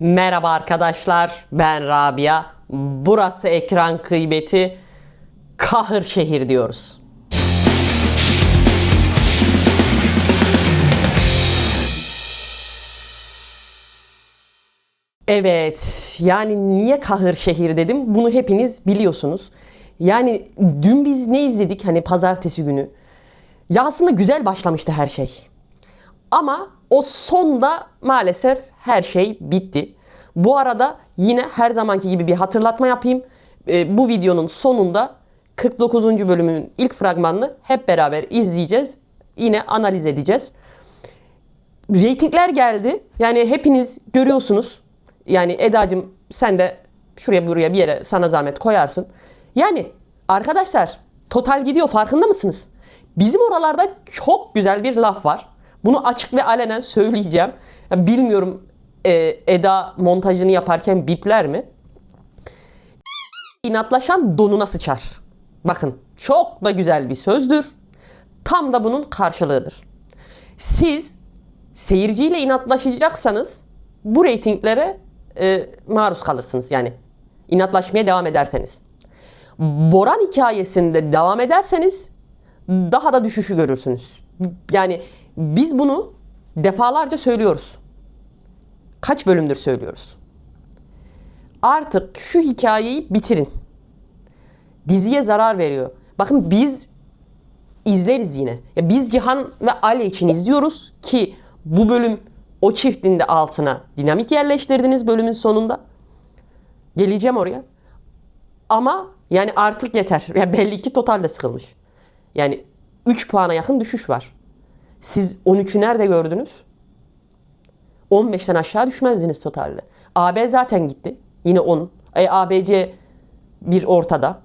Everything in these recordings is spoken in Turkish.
Merhaba arkadaşlar, ben Rabia. Burası ekran kıymeti, Kahırşehir diyoruz. Evet, yani niye Kahırşehir dedim? Bunu hepiniz biliyorsunuz. Yani dün biz ne izledik hani pazartesi günü? Ya aslında güzel başlamıştı her şey. Ama o sonda maalesef her şey bitti. Bu arada yine her zamanki gibi bir hatırlatma yapayım. Bu videonun sonunda 49. bölümün ilk fragmanını hep beraber izleyeceğiz. Yine analiz edeceğiz. Reytingler geldi. Yani hepiniz görüyorsunuz. Yani Edacığım sen de şuraya buraya bir yere sana zahmet koyarsın. Yani arkadaşlar total gidiyor, farkında mısınız? Bizim oralarda çok güzel bir laf var. Bunu açık ve alenen söyleyeceğim. Bilmiyorum Eda montajını yaparken bipler mi? İnatlaşan donuna sıçar. Bakın çok da güzel bir sözdür. Tam da bunun karşılığıdır. Siz seyirciyle inatlaşacaksanız bu reytinglere maruz kalırsınız. Yani inatlaşmaya devam ederseniz. Boran hikayesinde devam ederseniz daha da düşüşü görürsünüz. Yani biz bunu defalarca söylüyoruz. Kaç bölümdür söylüyoruz. Artık şu hikayeyi bitirin. Diziye zarar veriyor. Bakın biz izleriz yine. Ya biz Cihan ve Ali için izliyoruz ki bu bölüm o çiftin de altına dinamik yerleştirdiniz bölümün sonunda. Geleceğim oraya. Ama yani artık yeter. Ya belli ki totalde sıkılmış. Yani 3 puana yakın düşüş var. Siz 13'ü nerede gördünüz? 15'ten aşağı düşmezdiniz totalde. AB zaten gitti. Yine 10. ABC bir ortada.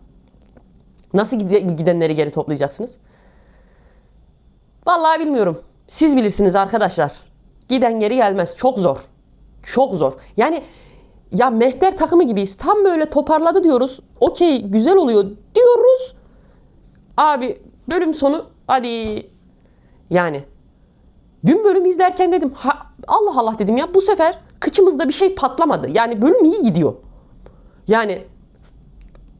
Nasıl gidenleri geri toplayacaksınız? Vallahi bilmiyorum. Siz bilirsiniz arkadaşlar. Giden geri gelmez. Çok zor. Çok zor. Yani ya Mehter takımı gibiyiz. Tam böyle toparladı diyoruz. Okey, güzel oluyor diyoruz. Abi bölüm sonu hadi. Yani dün bölüm izlerken dedim Allah Allah dedim ya, bu sefer kıçımızda bir şey patlamadı. Yani bölüm iyi gidiyor. Yani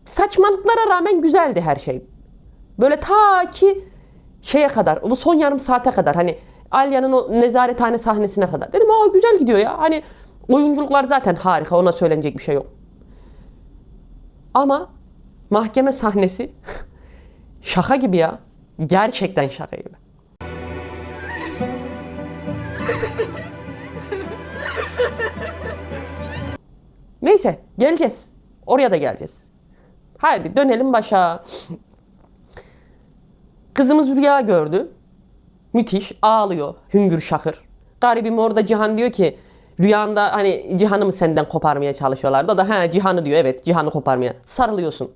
saçmalıklara rağmen güzeldi her şey. Böyle ta ki şeye kadar, bu son yarım saate kadar, hani Alya'nın o nezarethane sahnesine kadar. Dedim güzel gidiyor ya. Hani oyunculuklar zaten harika, ona söylenecek bir şey yok. Ama mahkeme sahnesi şaka gibi ya. Gerçekten şaka gibi. Neyse geleceğiz. Oraya da geleceğiz. Haydi dönelim başa. Kızımız rüya gördü. Müthiş, ağlıyor hüngür şakır. Garibim orada Cihan diyor ki rüyanda hani Cihan'ı mı senden koparmaya çalışıyorlardı. O da Cihan'ı diyor, evet Cihan'ı koparmaya. Sarılıyorsun.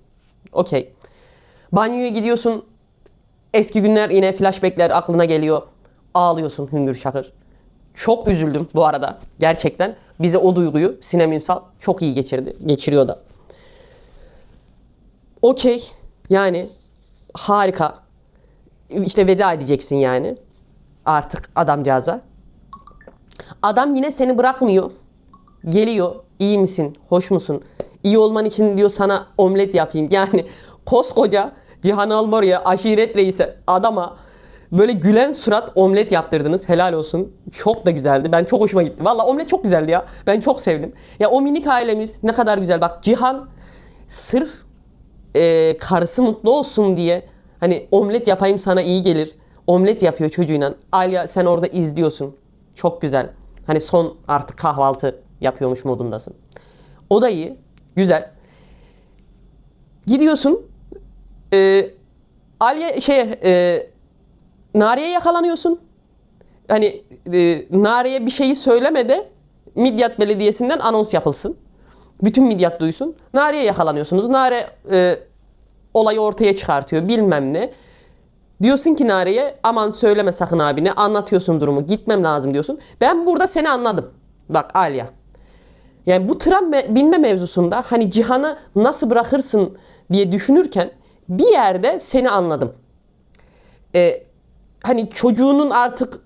Okey. Banyoya gidiyorsun. Eski günler yine flashbackler aklına geliyor. Ağlıyorsun hüngür şakır. Çok üzüldüm bu arada. Gerçekten bize o duyguyu Sinem Ünsal çok iyi geçirdi. Geçiriyor da. Okey. Yani harika. İşte veda edeceksin yani. Artık adamcağıza. Adam yine seni bırakmıyor. Geliyor. İyi misin? Hoş musun? İyi olman için diyor sana omlet yapayım. Yani koskoca Cihan Albora'ya, aşiret reisi adama böyle gülen surat omlet yaptırdınız. Helal olsun. Çok da güzeldi. Ben çok hoşuma gitti. Valla omlet çok güzeldi ya. Ben çok sevdim. Ya o minik ailemiz ne kadar güzel. Bak Cihan sırf karısı mutlu olsun diye hani omlet yapayım sana iyi gelir. Omlet yapıyor çocuğuyla. Alya sen orada izliyorsun. Çok güzel. Hani son artık kahvaltı yapıyormuş modundasın. O da iyi. Güzel. Gidiyorsun. Alya Nari'ye yakalanıyorsun. Hani Nari'ye bir şeyi söylemede Midyat Belediyesi'nden anons yapılsın. Bütün Midyat duysun. Nari'ye yakalanıyorsunuz. Nari olayı ortaya çıkartıyor. Bilmem ne. Diyorsun ki Nari'ye aman söyleme sakın abine. Anlatıyorsun durumu. Gitmem lazım diyorsun. Ben burada seni anladım. Bak Alya. Yani bu tram binme mevzusunda hani Cihan'ı nasıl bırakırsın diye düşünürken bir yerde seni anladım. Hani çocuğunun artık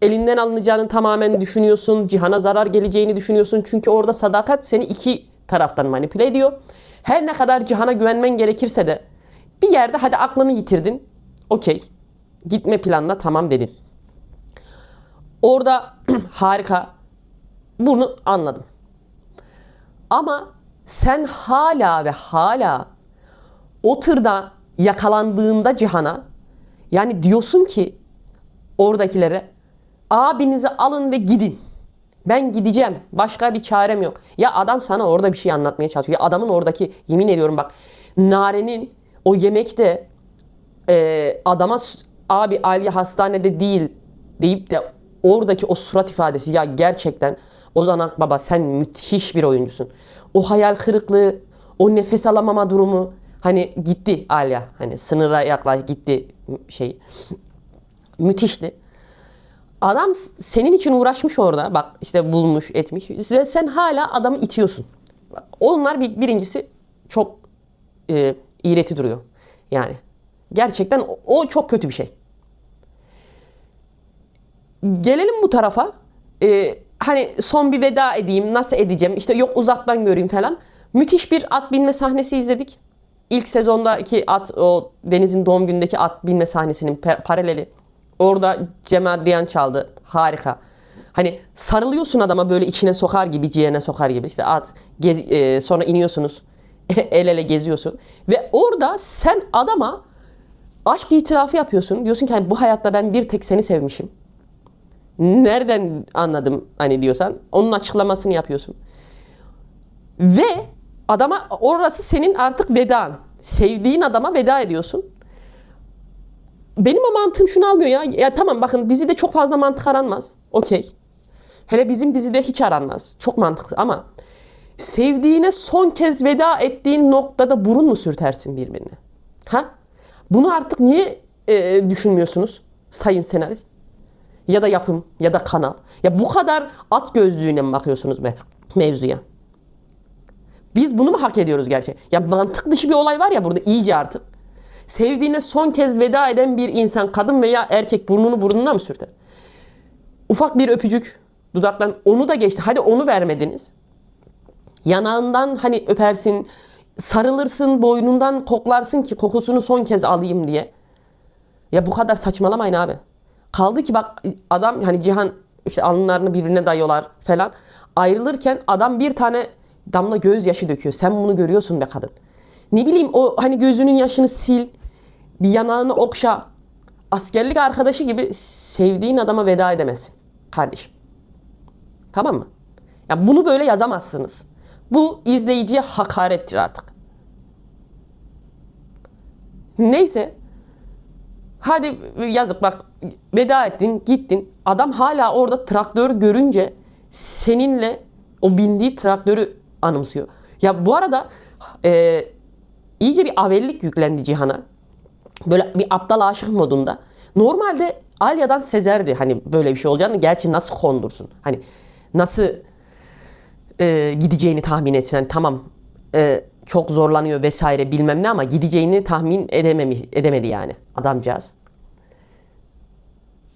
elinden alınacağını tamamen düşünüyorsun. Cihan'a zarar geleceğini düşünüyorsun. Çünkü orada sadakat seni iki taraftan manipüle ediyor. Her ne kadar Cihan'a güvenmen gerekirse de bir yerde hadi aklını yitirdin. Okey. Gitme planına tamam dedin. Orada harika. Bunu anladım. Ama sen hala ve hala o tırda yakalandığında Cihan'a yani diyorsun ki oradakilere abinizi alın ve gidin. Ben gideceğim. Başka bir çarem yok. Ya adam sana orada bir şey anlatmaya çalışıyor. Ya adamın oradaki yemin ediyorum bak Nare'nin o yemekte adama abi Aliye hastanede değil deyip de oradaki o surat ifadesi ya gerçekten Ozan Akbaba sen müthiş bir oyuncusun. O hayal kırıklığı, o nefes alamama durumu hani gitti Aliye hani sınıra yaklaş gitti şey müthişti. Adam senin için uğraşmış orada. Bak işte bulmuş, etmiş. Sen hala adamı itiyorsun. Bak, onlar birincisi çok iğreti duruyor. Yani gerçekten o çok kötü bir şey. Gelelim bu tarafa. Hani son bir veda edeyim. Nasıl edeceğim? İşte yok uzaktan göreyim falan. Müthiş bir at binme sahnesi izledik. İlk sezondaki at, o Deniz'in doğum günündeki at binme sahnesinin paraleli. Orada Cem Adrian çaldı. Harika. Hani sarılıyorsun adama böyle içine sokar gibi, ciğerine sokar gibi. İşte at, sonra iniyorsunuz. El ele geziyorsun. Ve orada sen adama aşk itirafı yapıyorsun. Diyorsun ki hani bu hayatta ben bir tek seni sevmişim. Nereden anladım hani diyorsan onun açıklamasını yapıyorsun. Ve adama orası senin artık vedan. Sevdiğin adama veda ediyorsun. Benim o mantığım şunu almıyor ya. Ya tamam bakın dizide çok fazla mantık aranmaz. Okey. Hele bizim dizide hiç aranmaz. Çok mantıklı ama sevdiğine son kez veda ettiğin noktada burun mu sürtersin birbirine? Ha? Bunu artık niye düşünmüyorsunuz sayın senarist? Ya da yapım ya da kanal. Ya bu kadar at gözlüğüne mi bakıyorsunuz mevzuya? Biz bunu mu hak ediyoruz gerçekten? Ya mantık dışı bir olay var ya burada iyice artık. Sevdiğine son kez veda eden bir insan kadın veya erkek burnunu burnuna mı sürter? Ufak bir öpücük dudaktan onu da geçti. Hadi onu vermediniz. Yanağından hani öpersin, sarılırsın, boynundan koklarsın ki kokusunu son kez alayım diye. Ya bu kadar saçmalamayın abi. Kaldı ki bak adam hani Cihan işte alınlarını birbirine dayıyorlar falan. Ayrılırken adam bir tane damla gözyaşı döküyor. Sen bunu görüyorsun be kadın. Ne bileyim o hani gözünün yaşını sil. Bir yanağını okşa. Askerlik arkadaşı gibi sevdiğin adama veda edemezsin kardeşim. Tamam mı? Ya bunu böyle yazamazsınız. Bu izleyiciye hakarettir artık. Neyse. Hadi yazık bak veda ettin gittin. Adam hala orada traktör görünce seninle o bindiği traktörü anımsıyor. Ya bu arada iyice bir avellik yüklendi Cihan'a. Böyle bir aptal aşık modunda. Normalde Alya'dan sezerdi hani böyle bir şey olacağını. Gerçi nasıl kondursun? Hani nasıl gideceğini tahmin etsin. Hani tamam çok zorlanıyor vesaire bilmem ne ama gideceğini tahmin edemedi yani adamcağız.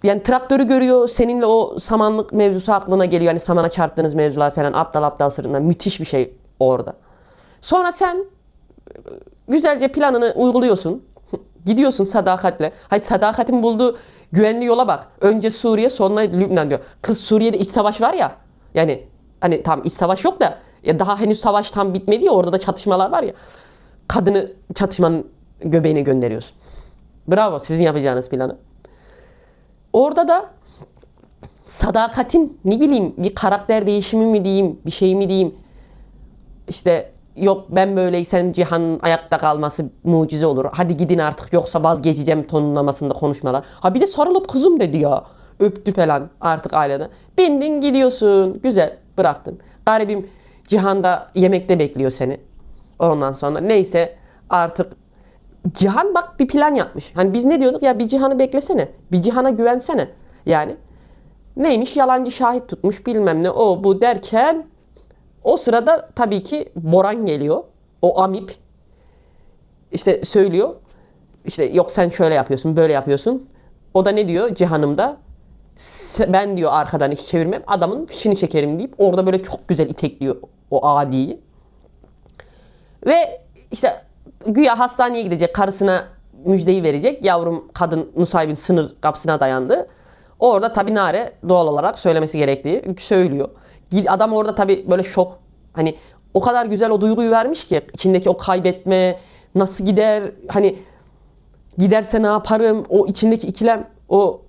Yani traktörü görüyor, seninle o samanlık mevzusu aklına geliyor. Hani samana çarptığınız mevzular falan aptal aptal sırrından müthiş bir şey orada. Sonra sen güzelce planını uyguluyorsun. Gidiyorsun sadakatle. Hayır sadakatin bulduğu güvenli yola bak. Önce Suriye sonra Lübnan diyor. Kız Suriye'de iç savaş var ya. Yani hani tam iç savaş yok da ya daha henüz savaş tam bitmedi ya orada da çatışmalar var ya. Kadını çatışmanın göbeğine gönderiyorsun. Bravo sizin yapacağınız planı. Orada da sadakatin ne bileyim bir karakter değişimi mi diyeyim bir şey mi diyeyim. İşte yok ben böyleysen Cihan'ın ayakta kalması mucize olur. Hadi gidin artık yoksa vazgeçeceğim tonlamasında konuşmalar. Ha bir de sarılıp kızım dedi ya. Öptü falan artık aileden. Bindin gidiyorsun. Güzel bıraktın. Garibim Cihan da yemekte bekliyor seni. Ondan sonra neyse artık Cihan bak bir plan yapmış. Hani biz ne diyorduk ya bir Cihan'ı beklesene. Bir Cihan'a güvensene. Yani neymiş yalancı şahit tutmuş bilmem ne o bu derken o sırada tabii ki Boran geliyor. O amip işte söylüyor. İşte yok sen şöyle yapıyorsun böyle yapıyorsun. O da ne diyor Cihan'ım da Ben diyor arkadan iş çevirmem. Adamın fişini çekerim deyip orada böyle çok güzel itekliyor o adiyi. Ve işte güya hastaneye gidecek, karısına müjdeyi verecek. Yavrum kadın Nusaybin sınır kapısına dayandı. Orada tabii Nare doğal olarak söylemesi gerektiği söylüyor. Adam orada tabii böyle şok. Hani o kadar güzel o duyguyu vermiş ki içindeki o kaybetme nasıl gider, hani giderse ne yaparım, o içindeki ikilem, o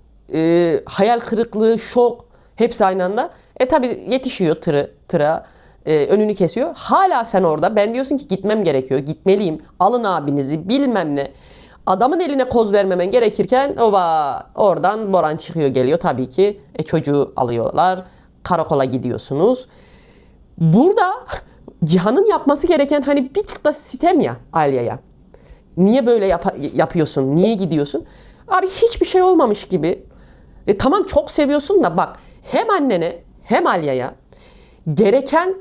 hayal kırıklığı, şok hepsi aynı anda. Tabii yetişiyor tıra. Önünü kesiyor. Hala sen orada. Ben diyorsun ki gitmem gerekiyor. Gitmeliyim. Alın abinizi bilmem ne. Adamın eline koz vermemen gerekirken oradan Boran çıkıyor geliyor tabii ki. Çocuğu alıyorlar. Karakola gidiyorsunuz. Burada Cihan'ın yapması gereken hani bir tık da sitem ya Alya'ya. Niye böyle yapıyorsun? Niye gidiyorsun? Abi hiçbir şey olmamış gibi. Tamam çok seviyorsun da bak hem annene hem Alya'ya gereken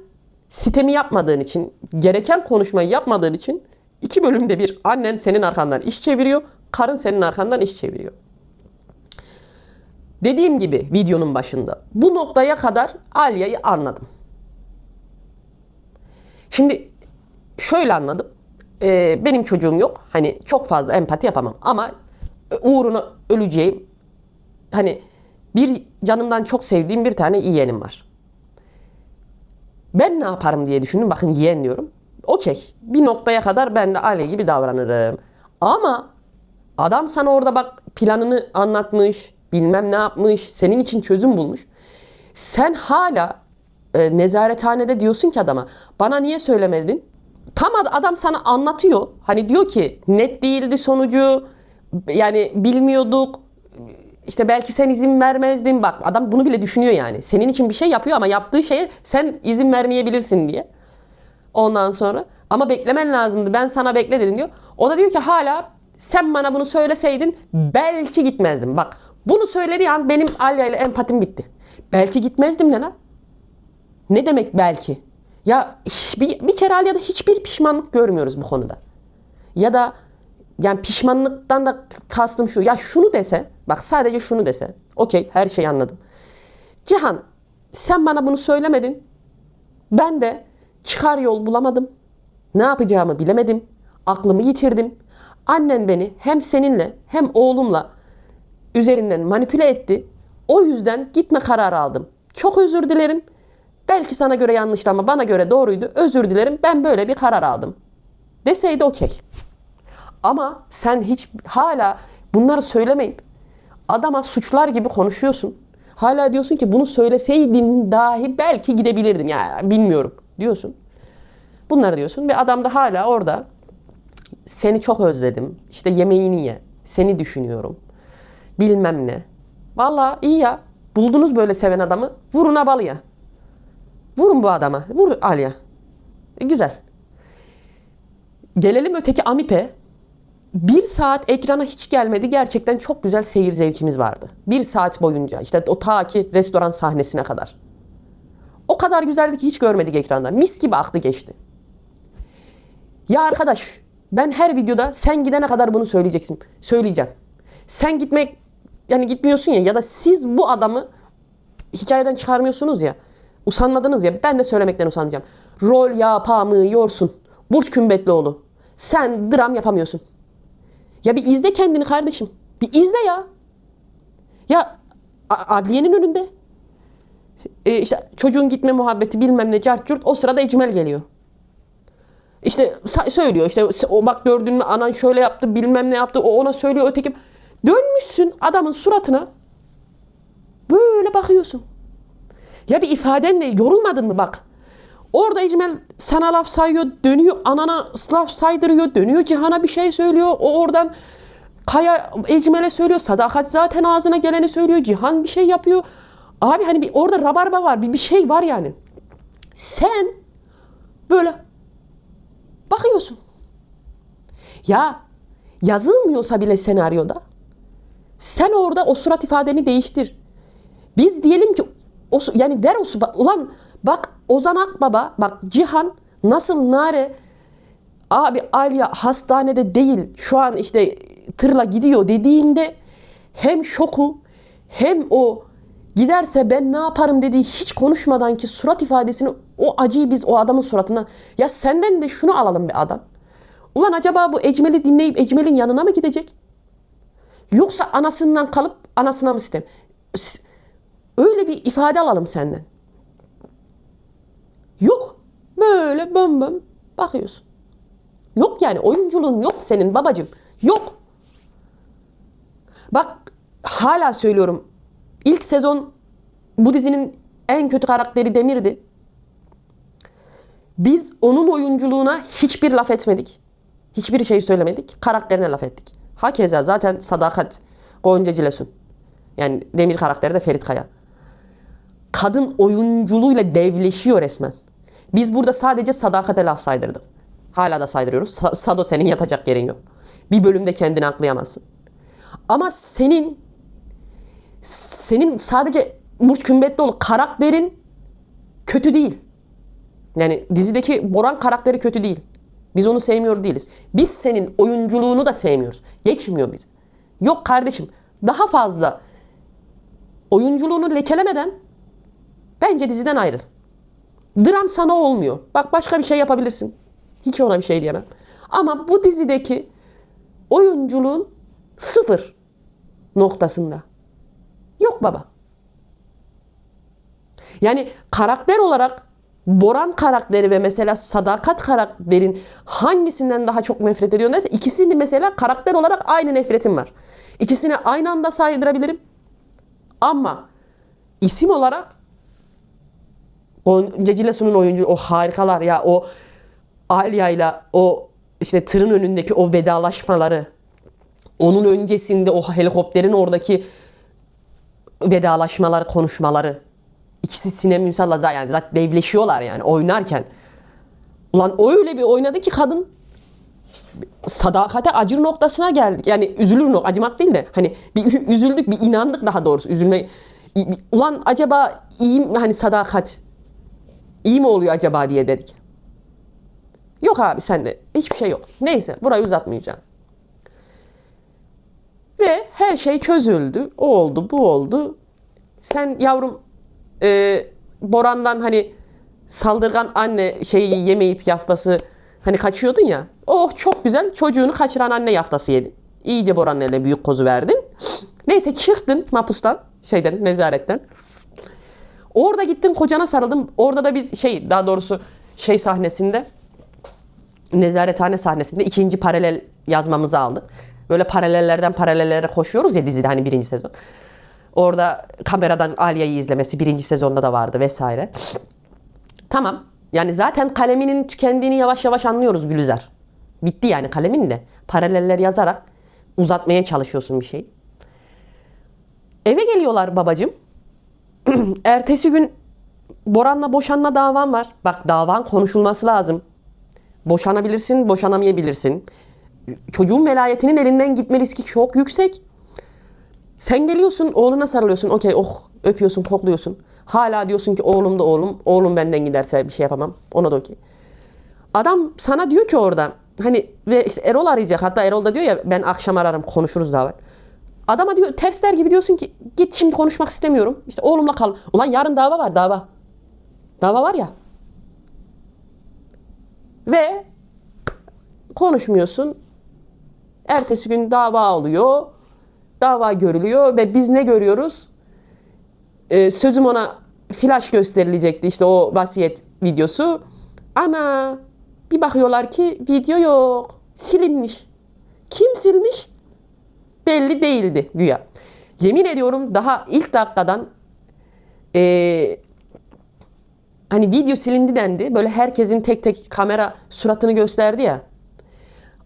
sitemi yapmadığın için, gereken konuşmayı yapmadığın için 2 bölümde bir annen senin arkandan iş çeviriyor, karın senin arkandan iş çeviriyor. Dediğim gibi videonun başında bu noktaya kadar Alya'yı anladım. Şimdi şöyle anladım. Benim çocuğum yok. Hani çok fazla empati yapamam ama uğruna öleceğim. Hani bir canımdan çok sevdiğim bir tane yeğenim var. Ben ne yaparım diye düşündüm. Bakın yeğen diyorum. Okey. Bir noktaya kadar ben de aile gibi davranırım. Ama adam sana orada bak planını anlatmış. Bilmem ne yapmış. Senin için çözüm bulmuş. Sen hala nezarethanede diyorsun ki adama bana niye söylemedin? Tam adam sana anlatıyor. Hani diyor ki net değildi sonucu. Yani bilmiyorduk. İşte belki sen izin vermezdin. Bak adam bunu bile düşünüyor yani. Senin için bir şey yapıyor ama yaptığı şeye sen izin vermeyebilirsin diye. Ondan sonra ama beklemen lazımdı. Ben sana bekle dedim diyor. O da diyor ki hala sen bana bunu söyleseydin belki gitmezdim. Bak bunu söylediği an benim Alya ile empatim bitti. Belki gitmezdim ne lan? Ne demek belki? Ya bir kere Alya'da hiçbir pişmanlık görmüyoruz bu konuda. Ya da yani pişmanlıktan da kastım şu. Ya şunu dese, bak sadece şunu dese. Okey, her şeyi anladım. Cihan, sen bana bunu söylemedin. Ben de çıkar yol bulamadım. Ne yapacağımı bilemedim. Aklımı yitirdim. Annen beni hem seninle hem oğlumla üzerinden manipüle etti. O yüzden gitme kararı aldım. Çok özür dilerim. Belki sana göre yanlıştı ama bana göre doğruydu. Özür dilerim. Ben böyle bir karar aldım. Deseydi okey. Ama sen hiç hala bunları söylemeyip adama suçlar gibi konuşuyorsun. Hala diyorsun ki bunu söyleseydin dahi belki gidebilirdim. Ya bilmiyorum diyorsun. Bunları diyorsun ve adam da hala orada seni çok özledim. İşte yemeğini ye. Seni düşünüyorum. Bilmem ne. Vallahi iyi ya. Buldunuz böyle seven adamı. Vurun abalıya. Vurun bu adama. Vur Alya. Güzel. Gelelim öteki Amipe. 1 saat ekrana hiç gelmedi. Gerçekten çok güzel seyir zevkimiz vardı. 1 saat boyunca. İşte o ta ki restoran sahnesine kadar. O kadar güzeldi ki hiç görmedik ekranda. Mis gibi aktı geçti. Ya arkadaş ben her videoda sen gidene kadar bunu söyleyeceksin. Söyleyeceğim. Sen gitmiyorsun ya da siz bu adamı hikayeden çıkarmıyorsunuz ya. Usanmadınız ya. Ben de söylemekten usanacağım. Rol yapamıyorsun. Burç Kümbetlioğlu. Sen dram yapamıyorsun. Ya bir izle kendini kardeşim. Bir izle ya. Ya adliyenin önünde. İşte çocuğun gitme muhabbeti bilmem ne cart curt. O sırada Ecmel geliyor. İşte söylüyor işte o bak gördün mü anan şöyle yaptı bilmem ne yaptı. O ona söylüyor öteki. Dönmüşsün adamın suratına. Böyle bakıyorsun. Ya bir ifadenle yorulmadın mı bak. Orada Ecmel sana laf sayıyor, dönüyor anana laf saydırıyor, dönüyor Cihan'a bir şey söylüyor. O oradan Kaya Ecmel'e söylüyor. Sadakat zaten ağzına geleni söylüyor. Cihan bir şey yapıyor. Abi hani bir orada rabarba var, bir şey var yani. Sen böyle bakıyorsun. Ya yazılmıyorsa bile senaryoda sen orada o surat ifadeni değiştir. Biz diyelim ki yani ver o ulan bak Ozan Akbaba bak Cihan nasıl Nare abi Alya hastanede değil şu an işte tırla gidiyor dediğinde hem şoku hem o giderse ben ne yaparım dediği hiç konuşmadan ki surat ifadesini, o acıyı biz o adamın suratına, ya senden de şunu alalım be adam. Ulan acaba bu Ecmel'i dinleyip Ecmel'in yanına mı gidecek? Yoksa anasından kalıp anasına mı sitem? Öyle bir ifade alalım senden. Yok. Böyle böm böm bakıyorsun. Yok yani, oyunculuğun yok senin babacığım. Yok. Bak hala söylüyorum. İlk sezon bu dizinin en kötü karakteri Demir'di. Biz onun oyunculuğuna hiçbir laf etmedik. Hiçbir şey söylemedik. Karakterine laf ettik. Hakeza zaten Sadakat Gonca Cilesun. Yani Demir karakteri de Ferit Kaya. Kadın oyunculuğuyla devleşiyor resmen. Biz burada sadece Sadakat'e laf saydırdık. Hala da saydırıyoruz. Sado, senin yatacak yerin yok. Bir bölümde kendini aklayamazsın. Ama senin sadece Burç Kümbetlioğlu karakterin kötü değil. Yani dizideki Boran karakteri kötü değil. Biz onu sevmiyor değiliz. Biz senin oyunculuğunu da sevmiyoruz. Geçmiyor bize. Yok kardeşim, daha fazla oyunculuğunu lekelemeden bence diziden ayrıl. Dram sana olmuyor. Bak başka bir şey yapabilirsin. Hiç ona bir şey diyemem. Ama bu dizideki oyunculuğun sıfır noktasında. Yok baba. Yani karakter olarak Boran karakteri ve mesela Sadakat karakterin hangisinden daha çok nefret ediyorsun derse, ikisini mesela karakter olarak aynı nefretim var. İkisini aynı anda saydırabilirim. Ama isim olarak Gonca Cilesun'un oyuncu o harikalar ya, o Alya'yla o işte tırın önündeki o vedalaşmaları, onun öncesinde o helikopterin oradaki vedalaşmaları, konuşmaları. İkisi Sinem Ünsal'la yani zaten devleşiyorlar yani oynarken. Ulan öyle bir oynadı ki kadın, Sadakate acır noktasına geldik. Yani üzülür, acımak değil de hani bir üzüldük, bir inandık daha doğrusu. Üzülme. Ulan acaba iyi mi, hani Sadakat iyi mi oluyor acaba diye dedik. Yok abi, sende hiçbir şey yok. Neyse, burayı uzatmayacağım. Ve her şey çözüldü. O oldu, bu oldu. Sen yavrum Boran'dan hani saldırgan anne şeyi yemeyip yaftası hani kaçıyordun ya. Oh çok güzel, çocuğunu kaçıran anne yaftası yedin. İyice Boran'ın eline büyük kozu verdin. Neyse çıktın mahpustan, nezaretten. Orada gittin kocana sarıldın. Orada da biz daha doğrusu sahnesinde, nezarethane sahnesinde ikinci paralel yazmamızı aldık. Böyle paralellerden paralellere koşuyoruz ya dizide, hani birinci sezon. Orada kameradan Alya'yı izlemesi birinci sezonda da vardı vesaire. Tamam. Yani zaten kaleminin tükendiğini yavaş yavaş anlıyoruz Gülizar. Bitti yani kalemin de. Paraleller yazarak uzatmaya çalışıyorsun bir şey. Eve geliyorlar babacığım. Ertesi gün Boran'la boşanma davan var. Bak, davan konuşulması lazım. Boşanabilirsin, boşanamayabilirsin. Çocuğun velayetinin elinden gitme riski çok yüksek. Sen geliyorsun, oğluna sarılıyorsun. Okey, oh, öpüyorsun, kokluyorsun. Hala diyorsun ki oğlum da oğlum. Oğlum benden giderse bir şey yapamam. Ona da okey. Adam sana diyor ki orada, hani ve işte Erol arayacak. Hatta Erol da diyor ya, ben akşam ararım, konuşuruz daha var. Adama diyor, tersler gibi diyorsun ki git, şimdi konuşmak istemiyorum. İşte oğlumla kal. Ulan yarın dava var, dava. Dava var ya. Ve konuşmuyorsun. Ertesi gün dava oluyor. Dava görülüyor ve biz ne görüyoruz? Sözüm ona flash gösterilecekti, işte o vasiyet videosu. Ana, bir bakıyorlar ki video yok. Silinmiş. Kim silmiş? Belli değildi güya. Yemin ediyorum daha ilk dakikadan hani video silindi dendi. Böyle herkesin tek tek kamera suratını gösterdi ya.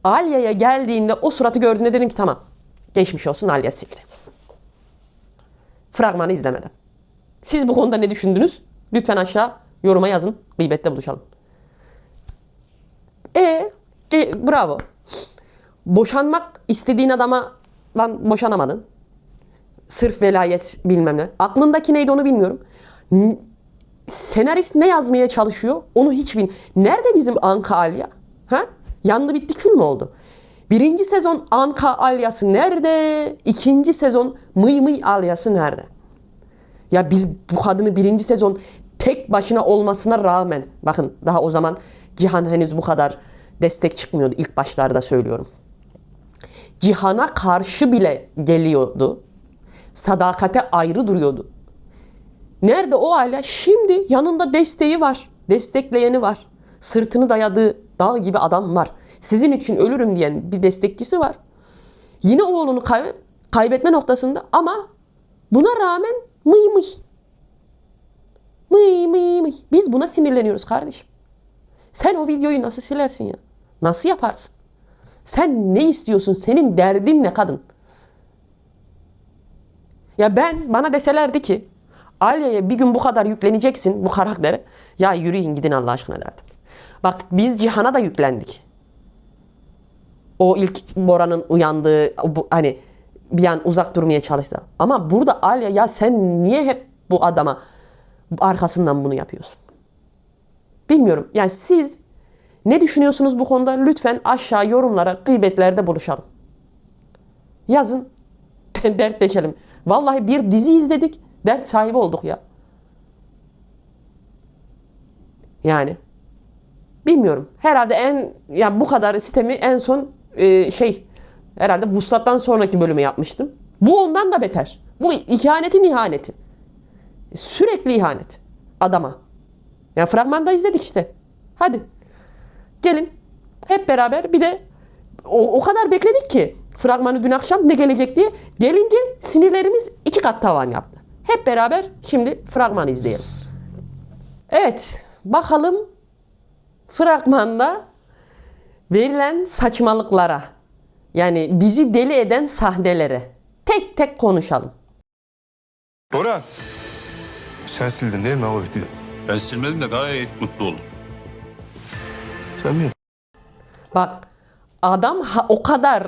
Alya'ya geldiğinde o suratı gördüğünde dedim ki tamam. Geçmiş olsun, Alya sildi. Fragmanı izlemeden. Siz bu konuda ne düşündünüz? Lütfen aşağı yoruma yazın. Gıybette buluşalım. Bravo. Boşanmak istediğin adama lan boşanamadın. Sırf velayet bilmem ne. Aklındaki neydi onu bilmiyorum. Senarist ne yazmaya çalışıyor onu hiç bilmiyorum. Nerede bizim Anka Alya? Ha? Yandı bitti kül mü oldu? Birinci sezon Anka Alya'sı nerede? İkinci sezon Mıy Mıy Alya'sı nerede? Ya biz bu kadını birinci sezon tek başına olmasına rağmen, bakın daha o zaman Cihan henüz bu kadar destek çıkmıyordu, ilk başlarda söylüyorum. Cihan'a karşı bile geliyordu. Sadakate ayrı duruyordu. Nerede o hala? Şimdi yanında desteği var. Destekleyeni var. Sırtını dayadığı dağ gibi adam var. Sizin için ölürüm diyen bir destekçisi var. Yine oğlunu kaybetme noktasında ama buna rağmen mıy mıy. Mıy mıy mıy. Biz buna sinirleniyoruz kardeşim. Sen o videoyu nasıl silersin ya? Nasıl yaparsın? Sen ne istiyorsun? Senin derdin ne kadın? Ya bana deselerdi ki Alya'ya bir gün bu kadar yükleneceksin bu karaktere. Ya yürüyün gidin Allah aşkına derdim. Bak biz Cihan'a da yüklendik. O ilk Bora'nın uyandığı hani bir an uzak durmaya çalıştı. Ama burada Alya ya sen niye hep bu adama arkasından bunu yapıyorsun? Bilmiyorum. Yani siz ne düşünüyorsunuz bu konuda? Lütfen aşağı yorumlara, gıybetlerde buluşalım. Yazın. Dertleşelim. Vallahi bir dizi izledik. Dert sahibi olduk ya. Yani bilmiyorum. Herhalde bu kadar sistemi en son herhalde Vuslat'tan sonraki bölümü yapmıştım. Bu ondan da beter. Bu ihanetin ihaneti. Sürekli ihanet adama. Yani fragmanda izledik işte. Hadi. Gelin hep beraber bir de o kadar bekledik ki fragmanı dün akşam ne gelecek diye. Gelince sinirlerimiz 2 kat tavan yaptı. Hep beraber şimdi fragmanı izleyelim. Evet, bakalım fragmanda verilen saçmalıklara, yani bizi deli eden sahnelere tek tek konuşalım. Orhan, sen sildin değil mi o videoyu? Ben silmedim de gayet mutlu oldum. Sen mi? Bak adam o kadar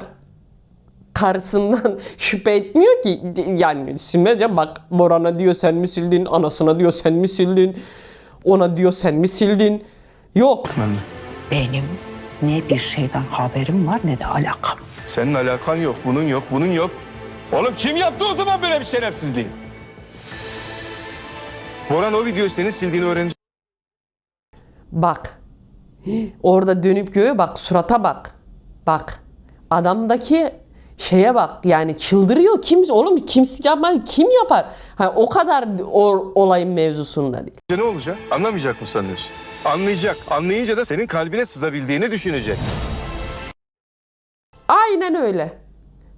karısından şüphe etmiyor ki, yani silmeyeceğim. Bak Boran'a diyor sen mi sildin, anasına diyor sen mi sildin, ona diyor sen mi sildin. Yok. Ben de. Benim ne bir şeyden haberim var ne de alakam. Senin alakan yok, bunun yok, bunun yok. Oğlum kim yaptı o zaman böyle bir şerefsizliği? Boran o videoyu senin sildiğini öğrenince... Bak. Orada dönüp göğe bak, surata bak. Bak. Adamdaki şeye bak, yani çıldırıyor. Kimse yapmaz, kim yapar? O kadar olayın mevzusunda değil. Ne olacak? Anlamayacak mı sanıyorsun? Anlayacak. Anlayınca da senin kalbine sızabildiğini düşünecek. Aynen öyle.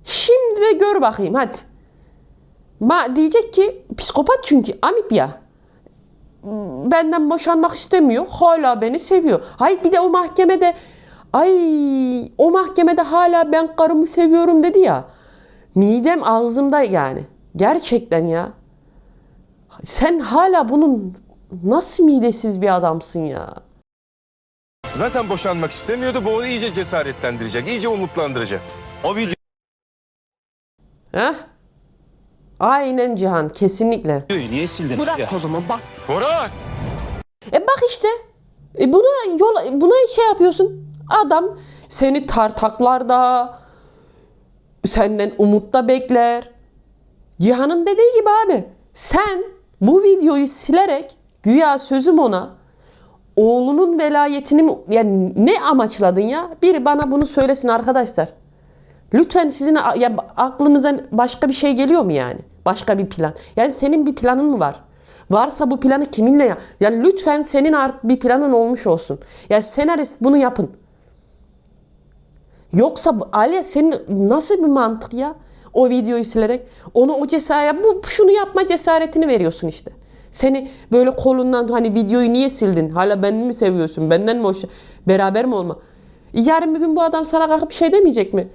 Şimdi de gör bakayım hadi. Diyecek ki psikopat çünkü amip ya. Benden boşanmak istemiyor. Hala beni seviyor. Hayır bir de o mahkemede hala ben karımı seviyorum dedi ya. Midem ağzımda yani. Gerçekten ya. Sen hala bunun nasıl midesiz bir adamsın ya. Zaten boşanmak istemiyordu. Bu onu iyice cesaretlendirecek, iyice umutlandıracak. O videoyu Heh? Aynen Cihan, kesinlikle. Niye sildin? Bırak kolumu bak. Boran! Bak işte. Buna şey yapıyorsun. Adam seni tartaklarda, senden umutta bekler. Cihan'ın dediği gibi abi. Sen bu videoyu silerek güya sözüm ona oğlunun velayetini yani ne amaçladın ya? Biri bana bunu söylesin arkadaşlar. Lütfen sizin aklınıza başka bir şey geliyor mu yani? Başka bir plan. Yani senin bir planın mı var? Varsa bu planı kiminle ya? Ya lütfen senin bir planın olmuş olsun. Ya senarist bunu yapın. Yoksa Alya senin nasıl bir mantık ya? O videoyu silerek onu o şunu yapma cesaretini veriyorsun işte. Seni böyle kolundan hani videoyu niye sildin? Hala beni mi seviyorsun? Benden mi beraber mi olma? Yarın bir gün bu adam sana kalkıp bir şey demeyecek mi?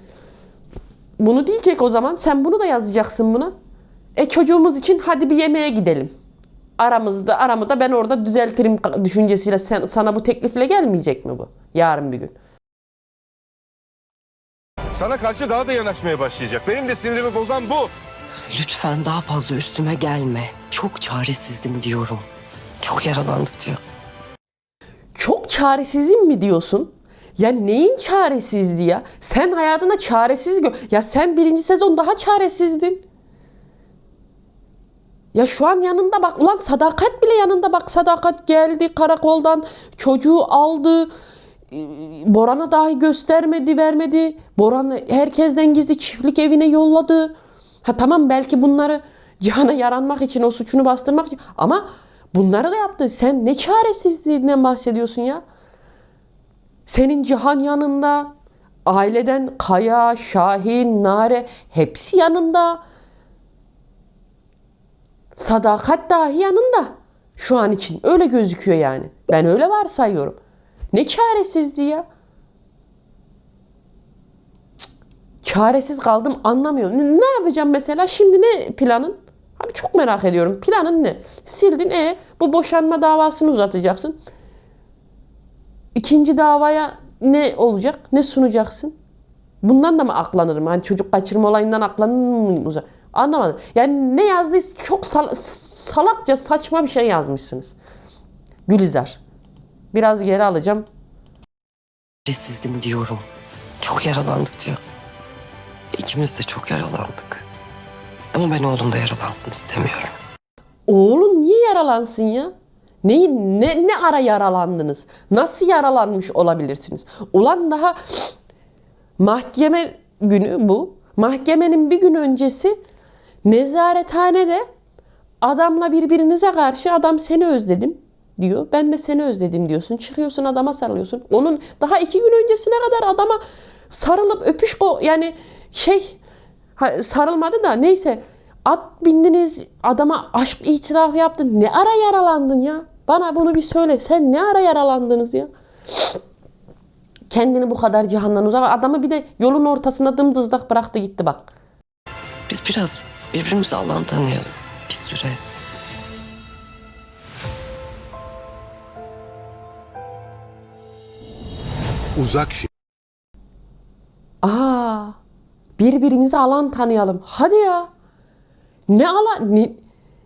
Bunu diyecek o zaman. Sen bunu da yazacaksın buna. Çocuğumuz için hadi bir yemeğe gidelim. Aramı da ben orada düzeltirim düşüncesiyle sana bu teklifle gelmeyecek mi bu? Yarın bir gün. Sana karşı daha da yanaşmaya başlayacak. Benim de sinirimi bozan bu. Lütfen daha fazla üstüme gelme. Çok çaresizdim diyorum. Çok yaralandıkça. Çok çaresizim mi diyorsun? Ya neyin çaresizliği ya? Sen hayatında çaresiz ya sen 1. sezon daha çaresizdin. Ya şu an yanında bak. Ulan Sadakat bile yanında bak. Sadakat geldi karakoldan. Çocuğu aldı. Boran'a dahi göstermedi, vermedi. Boran herkesten gizli çiftlik evine yolladı. Ha tamam, belki bunları Cihan'a yaranmak için, o suçunu bastırmak için, ama bunları da yaptı. Sen ne çaresizliğinden bahsediyorsun ya? Senin Cihan yanında, aileden Kaya, Şahin, Nare hepsi yanında. Sadakat dahi yanında. Şu an için öyle gözüküyor yani. Ben öyle varsayıyorum. Ne çaresizliği ya? Çaresiz kaldım, anlamıyorum. Ne yapacağım mesela? Şimdi ne planın? Abi çok merak ediyorum. Planın ne? Sildin, bu boşanma davasını uzatacaksın. İkinci davaya ne olacak? Ne sunacaksın? Bundan da mı aklanırım? Hani çocuk kaçırma olayından aklanır mı? Anlamadım. Yani ne yazdıysa çok salakça, saçma bir şey yazmışsınız. Gülizar. Biraz geri alacağım. Çaresizdim diyorum. Çok yaralandık diyor. İkimiz de çok yaralandık. Ama ben oğlum da yaralansın istemiyorum. Oğlun niye yaralansın ya? Ne ara yaralandınız? Nasıl yaralanmış olabilirsiniz? Ulan daha mahkeme günü bu. Mahkemenin bir gün öncesi nezarethanede adamla birbirinize karşı, adam seni özledim diyor. Ben de seni özledim diyorsun. Çıkıyorsun, adama sarılıyorsun. Onun daha 2 gün öncesine kadar adama sarılıp yani sarılmadı da neyse, at bindiniz, adama aşk itirafı yaptın. Ne ara yaralandın ya? Bana bunu bir söyle. Sen ne ara yaralandınız ya? Kendini bu kadar Cihan'dan uzak. Adamı bir de yolun ortasında dımdızlak bıraktı gitti bak. Biz biraz birbirimizi Allah'ın tanıyalım bir süre. Uzak şehir. Birbirimizi alan tanıyalım. Hadi ya.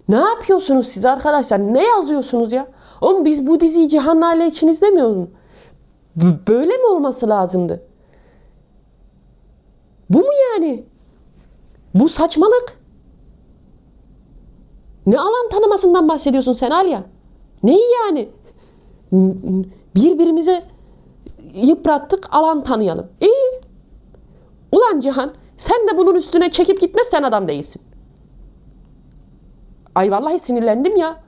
Ne yapıyorsunuz siz arkadaşlar? Ne yazıyorsunuz ya? Oğlum biz bu diziyi Cihan'la aile için izlemiyoruz mu? Böyle mi olması lazımdı? Bu mu yani? Bu saçmalık. Ne alan tanımasından bahsediyorsun sen Alya? Neyi yani? Birbirimize yıprattık, alan tanıyalım. İyi. Ulan Cihan, sen de bunun üstüne çekip gitmezsen adam değilsin. Ay vallahi sinirlendim ya.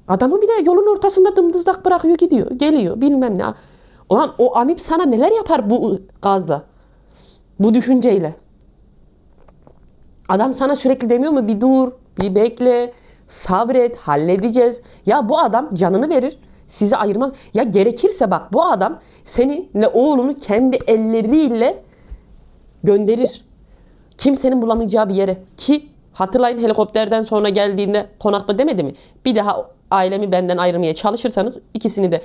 Adamı bir de yolun ortasında dımdızlak bırakıyor gidiyor. Geliyor bilmem ne. Ulan o amip sana neler yapar bu gazla? Bu düşünceyle. Adam sana sürekli demiyor mu? Bir dur, bir bekle, sabret, halledeceğiz. Ya bu adam canını verir, sizi ayırmaz. Ya gerekirse bak, bu adam seninle oğlunu kendi elleriyle gönderir. Kimsenin bulamayacağı bir yere. Ki hatırlayın, helikopterden sonra geldiğinde konakta demedi mi? Bir daha ailemi benden ayırmaya çalışırsanız ikisini de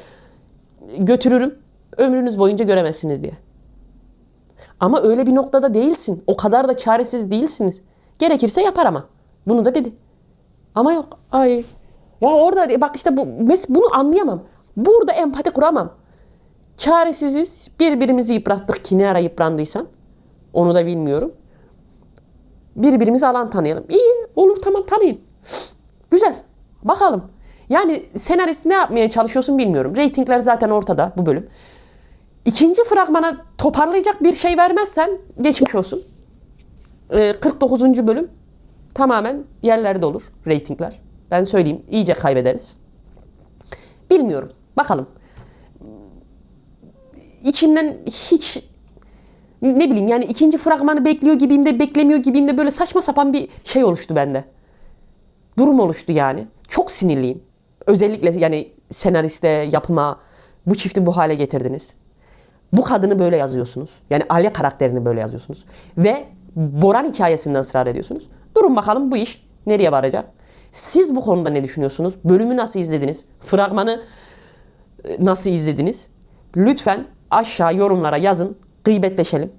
götürürüm, ömrünüz boyunca göremezsiniz diye. Ama öyle bir noktada değilsin. O kadar da çaresiz değilsiniz. Gerekirse yapar ama. Bunu da dedi. Ama yok. Ay. Ya orada bak işte bunu anlayamam. Burada empati kuramam. Çaresiziz. Birbirimizi yıprattık ki ne ara yıprandıysan. Onu da bilmiyorum. Birbirimizi alan tanıyalım. İyi olur, tamam, tanıyın. Güzel. Bakalım. Yani senarist ne yapmaya çalışıyorsun bilmiyorum. Reytingler zaten ortada bu bölüm. İkinci fragmana toparlayacak bir şey vermezsen geçmiş olsun. 49. bölüm tamamen yerlerde olur reytingler. Ben söyleyeyim, iyice kaybederiz. Bilmiyorum. Bakalım. İçimden hiç ne bileyim yani ikinci fragmanı bekliyor gibiyim de beklemiyor gibiyim de böyle saçma sapan bir şey oluştu bende. Durum oluştu yani. Çok sinirliyim. Özellikle yani senariste, yapıma, bu çifti bu hale getirdiniz. Bu kadını böyle yazıyorsunuz. Yani Alya karakterini böyle yazıyorsunuz. Ve Boran hikayesinden ısrar ediyorsunuz. Durun bakalım bu iş nereye varacak? Siz bu konuda ne düşünüyorsunuz? Bölümü nasıl izlediniz? Fragmanı nasıl izlediniz? Lütfen aşağı yorumlara yazın. Gıybetleşelim.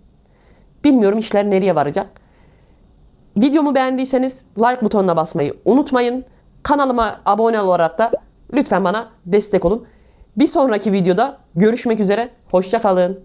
Bilmiyorum işler nereye varacak. Videomu beğendiyseniz like butonuna basmayı unutmayın. Kanalıma abone olarak da lütfen bana destek olun. Bir sonraki videoda görüşmek üzere. Hoşça kalın.